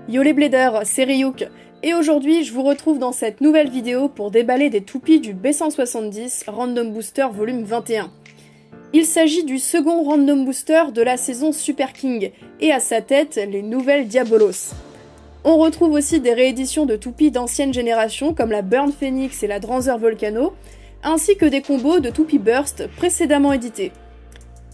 Yo les bladers, c'est Ryuk, et aujourd'hui je vous retrouve dans cette nouvelle vidéo pour déballer des toupies du B170 Random Booster volume 21. Il s'agit du second Random Booster de la saison Super King, et à sa tête, les nouvelles Diabolos. On retrouve aussi des rééditions de toupies d'ancienne génération comme la Burn Phoenix et la Dranzer Volcano, ainsi que des combos de toupies Burst précédemment édités.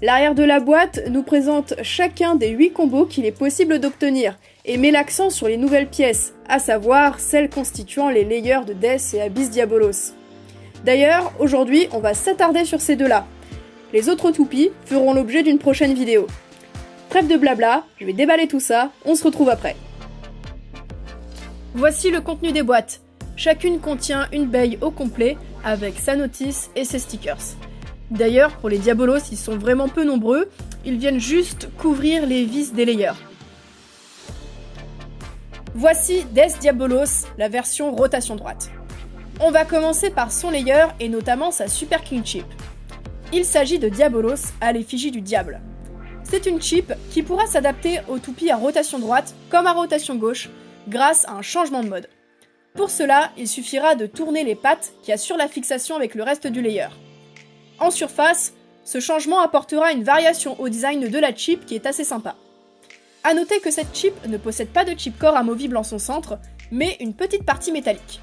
L'arrière de la boîte nous présente chacun des 8 combos qu'il est possible d'obtenir, et met l'accent sur les nouvelles pièces, à savoir celles constituant les layers de Death et Abyss Diabolos. D'ailleurs, aujourd'hui, on va s'attarder sur ces deux-là. Les autres toupies feront l'objet d'une prochaine vidéo. Trêve de blabla, je vais déballer tout ça, on se retrouve après. Voici le contenu des boîtes. Chacune contient une baille au complet, avec sa notice et ses stickers. D'ailleurs, pour les Diabolos, ils sont vraiment peu nombreux, ils viennent juste couvrir les vis des layers. Voici Death Diabolos, la version rotation droite. On va commencer par son layer et notamment sa Super King Chip. Il s'agit de Diabolos à l'effigie du diable. C'est une chip qui pourra s'adapter aux toupies à rotation droite comme à rotation gauche grâce à un changement de mode. Pour cela, il suffira de tourner les pattes qui assurent la fixation avec le reste du layer. En surface, ce changement apportera une variation au design de la chip qui est assez sympa. A noter que cette chip ne possède pas de chipcore amovible en son centre, mais une petite partie métallique.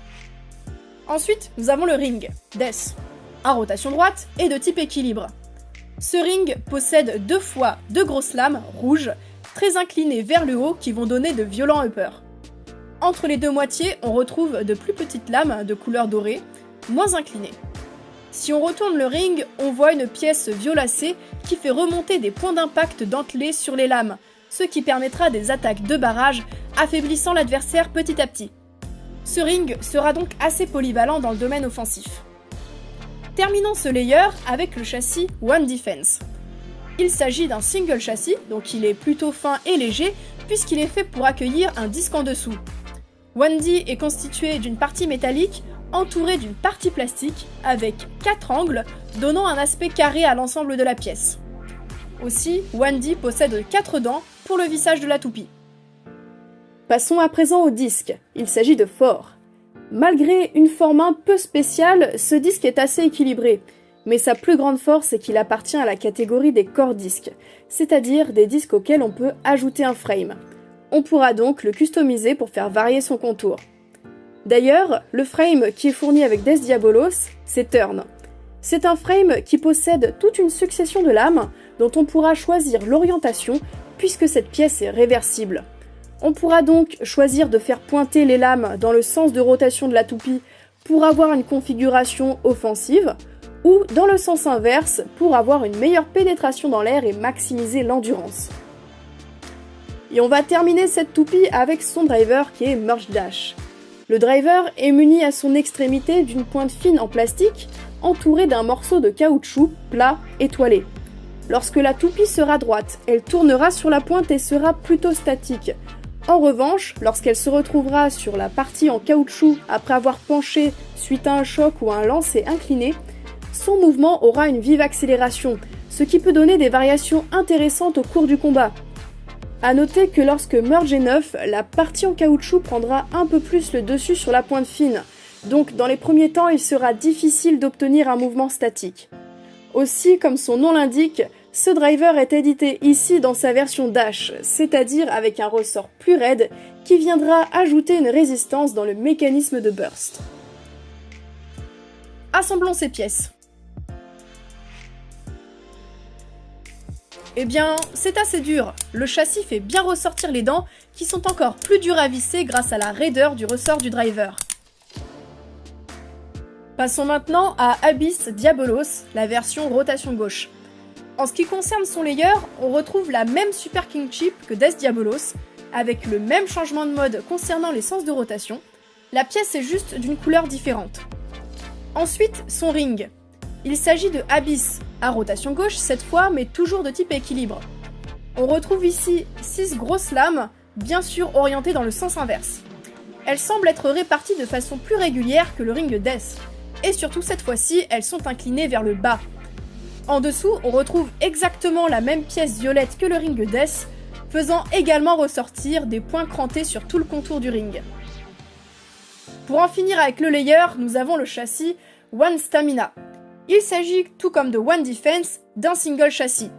Ensuite, nous avons le ring, Death, à rotation droite et de type équilibre. Ce ring possède 2 fois 2 grosses lames rouges, très inclinées vers le haut qui vont donner de violents uppers. Entre les deux moitiés, on retrouve de plus petites lames de couleur dorée, moins inclinées. Si on retourne le ring, on voit une pièce violacée qui fait remonter des points d'impact dentelés sur les lames, ce qui permettra des attaques de barrage, affaiblissant l'adversaire petit à petit. Ce ring sera donc assez polyvalent dans le domaine offensif. Terminons ce layer avec le châssis One Defense. Il s'agit d'un single châssis, donc il est plutôt fin et léger, puisqu'il est fait pour accueillir un disque en dessous. One D est constitué d'une partie métallique entourée d'une partie plastique, avec 4 angles, donnant un aspect carré à l'ensemble de la pièce. Aussi, One D possède 4 dents pour le vissage de la toupie. Passons à présent au disque, il s'agit de Thor. Malgré une forme un peu spéciale, ce disque est assez équilibré, mais sa plus grande force est qu'il appartient à la catégorie des core disques, c'est-à-dire des disques auxquels on peut ajouter un frame. On pourra donc le customiser pour faire varier son contour. D'ailleurs, le frame qui est fourni avec Death Diabolos, c'est Turn. C'est un frame qui possède toute une succession de lames dont on pourra choisir l'orientation puisque cette pièce est réversible. On pourra donc choisir de faire pointer les lames dans le sens de rotation de la toupie pour avoir une configuration offensive, ou dans le sens inverse pour avoir une meilleure pénétration dans l'air et maximiser l'endurance. Et on va terminer cette toupie avec son driver qui est Merge Dash. Le driver est muni à son extrémité d'une pointe fine en plastique entourée d'un morceau de caoutchouc plat étoilé. Lorsque la toupie sera droite, elle tournera sur la pointe et sera plutôt statique. En revanche, lorsqu'elle se retrouvera sur la partie en caoutchouc après avoir penché suite à un choc ou à un lancer incliné, son mouvement aura une vive accélération, ce qui peut donner des variations intéressantes au cours du combat. A noter que lorsque Merge est neuf, la partie en caoutchouc prendra un peu plus le dessus sur la pointe fine, donc dans les premiers temps il sera difficile d'obtenir un mouvement statique. Aussi, comme son nom l'indique, ce driver est édité ici dans sa version Dash, c'est-à-dire avec un ressort plus raide qui viendra ajouter une résistance dans le mécanisme de burst. Assemblons ces pièces. Eh bien, c'est assez dur. Le châssis fait bien ressortir les dents qui sont encore plus dures à visser grâce à la raideur du ressort du driver. Passons maintenant à Abyss Diabolos, la version rotation gauche. En ce qui concerne son layer, on retrouve la même Super King Chip que Death Diabolos, avec le même changement de mode concernant les sens de rotation. La pièce est juste d'une couleur différente. Ensuite, son ring. Il s'agit de Abyss, à rotation gauche cette fois, mais toujours de type équilibre. On retrouve ici 6 grosses lames, bien sûr orientées dans le sens inverse. Elles semblent être réparties de façon plus régulière que le ring Death, et surtout cette fois-ci, elles sont inclinées vers le bas. En dessous, on retrouve exactement la même pièce violette que le ring Death, faisant également ressortir des points crantés sur tout le contour du ring. Pour en finir avec le layer, nous avons le châssis One Stamina. Il s'agit, tout comme de One Defense, d'un single châssis.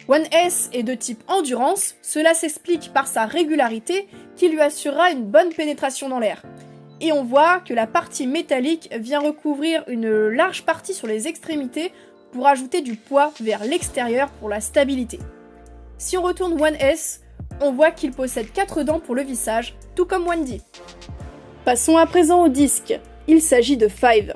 One S est de type endurance, cela s'explique par sa régularité qui lui assurera une bonne pénétration dans l'air. Et on voit que la partie métallique vient recouvrir une large partie sur les extrémités pour ajouter du poids vers l'extérieur pour la stabilité. Si on retourne One S, on voit qu'il possède 4 dents pour le vissage, tout comme One D. Passons à présent au disque. Il s'agit de Five.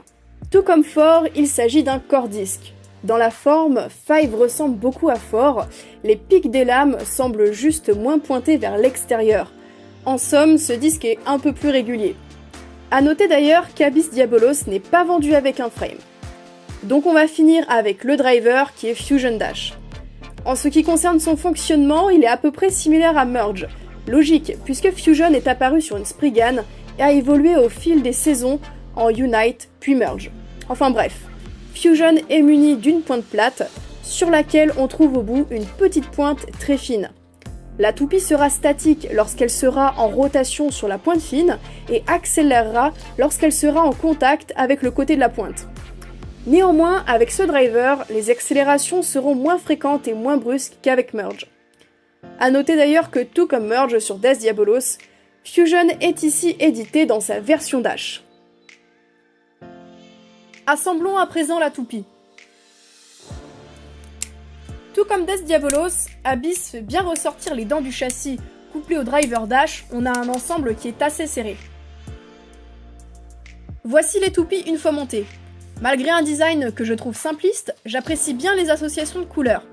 Tout comme Four, il s'agit d'un core disque. Dans la forme, Five ressemble beaucoup à Four, les pics des lames semblent juste moins pointés vers l'extérieur. En somme, ce disque est un peu plus régulier. A noter d'ailleurs qu'Abyss Diabolos n'est pas vendu avec un frame. Donc on va finir avec le driver qui est Fusion Dash. En ce qui concerne son fonctionnement, il est à peu près similaire à Merge. Logique, puisque Fusion est apparu sur une Spriggan et a évolué au fil des saisons en Unite puis Merge. Enfin bref, Fusion est muni d'une pointe plate sur laquelle on trouve au bout une petite pointe très fine. La toupie sera statique lorsqu'elle sera en rotation sur la pointe fine et accélérera lorsqu'elle sera en contact avec le côté de la pointe. Néanmoins, avec ce driver, les accélérations seront moins fréquentes et moins brusques qu'avec Merge. A noter d'ailleurs que tout comme Merge sur Death Diabolos, Fusion est ici édité dans sa version Dash. Assemblons à présent la toupie. Tout comme Death Diabolos, Abyss fait bien ressortir les dents du châssis couplées au driver Dash, on a un ensemble qui est assez serré. Voici les toupies une fois montées. Malgré un design que je trouve simpliste, j'apprécie bien les associations de couleurs.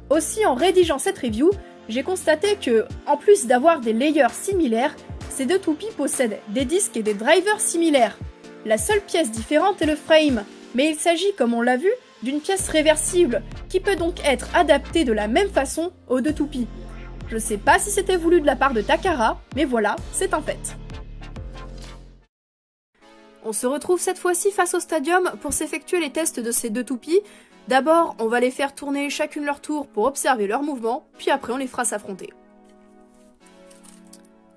Aussi, en rédigeant cette review, j'ai constaté que, en plus d'avoir des layers similaires, ces deux toupies possèdent des disques et des drivers similaires. La seule pièce différente est le frame, mais il s'agit, comme on l'a vu, d'une pièce réversible, qui peut donc être adaptée de la même façon aux deux toupies. Je sais pas si c'était voulu de la part de Takara, mais voilà, c'est un fait. On se retrouve cette fois-ci face au stadium pour s'effectuer les tests de ces deux toupies. D'abord, on va les faire tourner chacune leur tour pour observer leurs mouvements, puis après on les fera s'affronter.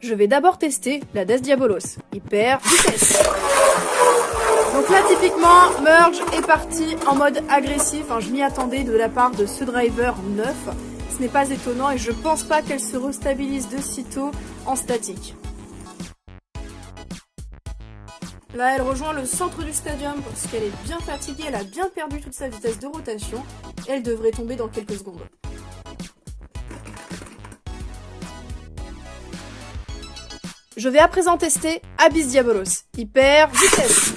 Je vais d'abord tester la Death Diabolos. Hyper vitesse. Donc là, typiquement, Merge est parti en mode agressif. Enfin, je m'y attendais de la part de ce driver neuf. Ce n'est pas étonnant et je pense pas qu'elle se restabilise de sitôt en statique. Là, elle rejoint le centre du stadium parce qu'elle est bien fatiguée, elle a bien perdu toute sa vitesse de rotation. Elle devrait tomber dans quelques secondes. Je vais à présent tester Abyss Diabolos. Hyper vitesse.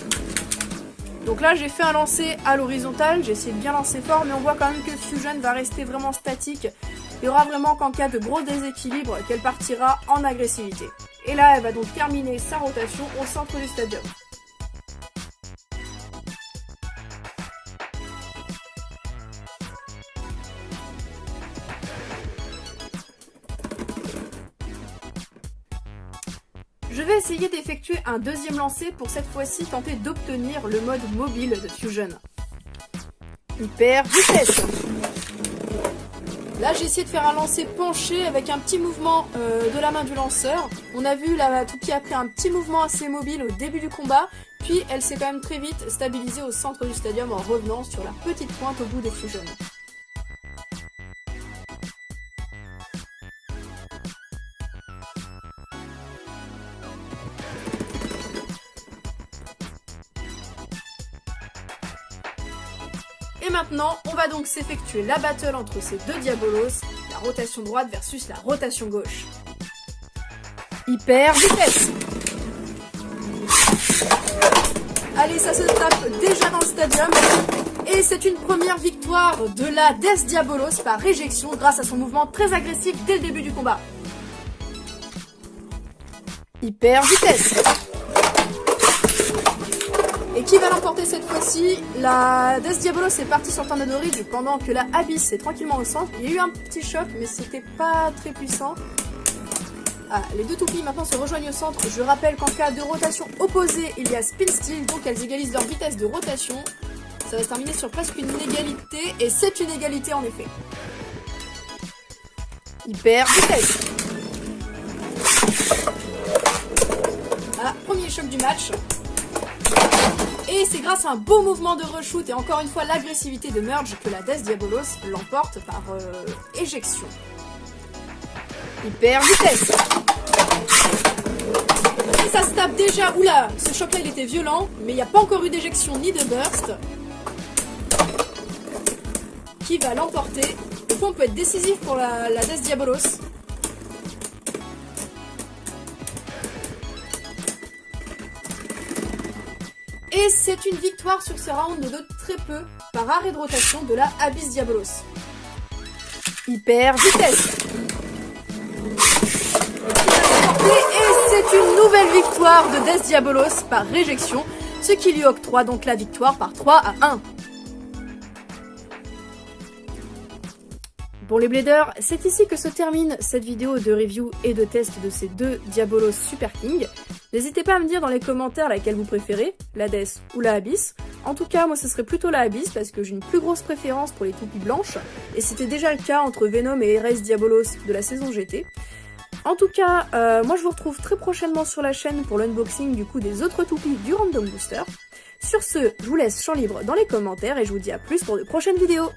Donc là, j'ai fait un lancer à l'horizontale, j'ai essayé de bien lancer fort, mais on voit quand même que Fusion va rester vraiment statique. Il y aura vraiment qu'en cas de gros déséquilibre qu'elle partira en agressivité. Et là, elle va donc terminer sa rotation au centre du stadium. Je vais essayer d'effectuer un deuxième lancer pour cette fois-ci tenter d'obtenir le mode mobile de Fusion. Hyper vitesse. Là j'ai essayé de faire un lancer penché avec un petit mouvement de la main du lanceur. On a vu la toupie a pris un petit mouvement assez mobile au début du combat, puis elle s'est quand même très vite stabilisée au centre du stadium en revenant sur la petite pointe au bout des Fusion. Et maintenant, on va donc s'effectuer la battle entre ces deux Diabolos, la rotation droite versus la rotation gauche. Hyper vitesse. Allez, ça se tape déjà dans le stadium. Et c'est une première victoire de la Death Diabolos par réjection grâce à son mouvement très agressif dès le début du combat. Hyper vitesse. Et qui va l'emporter cette fois-ci? La Death Diabolos est partie sur Tornado-Ridge pendant que la Abyss est tranquillement au centre. Il y a eu un petit choc, mais c'était pas très puissant. Ah, les deux toupies maintenant se rejoignent au centre. Je rappelle qu'en cas de rotation opposée, il y a Spin Steal, donc elles égalisent leur vitesse de rotation. Ça va se terminer sur presque une égalité, et c'est une égalité en effet. Hyper vitesse. Ah, premier choc du match. Et c'est grâce à un beau mouvement de reshoot et encore une fois l'agressivité de Merge que la Death Diabolos l'emporte par éjection. Hyper vitesse. Et ça se tape déjà. Oula, ce choc là il était violent, mais il n'y a pas encore eu d'éjection ni de burst. Qui va l'emporter. Le point peut être décisif pour la Death Diabolos. Et c'est une victoire sur ce round de très peu par arrêt de rotation de la Abyss Diabolos. Hyper vitesse. Et c'est une nouvelle victoire de Death Diabolos par réjection, ce qui lui octroie donc la victoire par 3-1. Pour les Bladers, c'est ici que se termine cette vidéo de review et de test de ces deux Diabolos Super King. N'hésitez pas à me dire dans les commentaires laquelle vous préférez, la Death ou la Abyss. En tout cas, moi ce serait plutôt la Abyss parce que j'ai une plus grosse préférence pour les toupies blanches, et c'était déjà le cas entre Venom et Erase Diabolos de la saison GT. En tout cas, moi je vous retrouve très prochainement sur la chaîne pour l'unboxing du coup des autres toupies du Random Booster. Sur ce, je vous laisse champ libre dans les commentaires et je vous dis à plus pour de prochaines vidéos.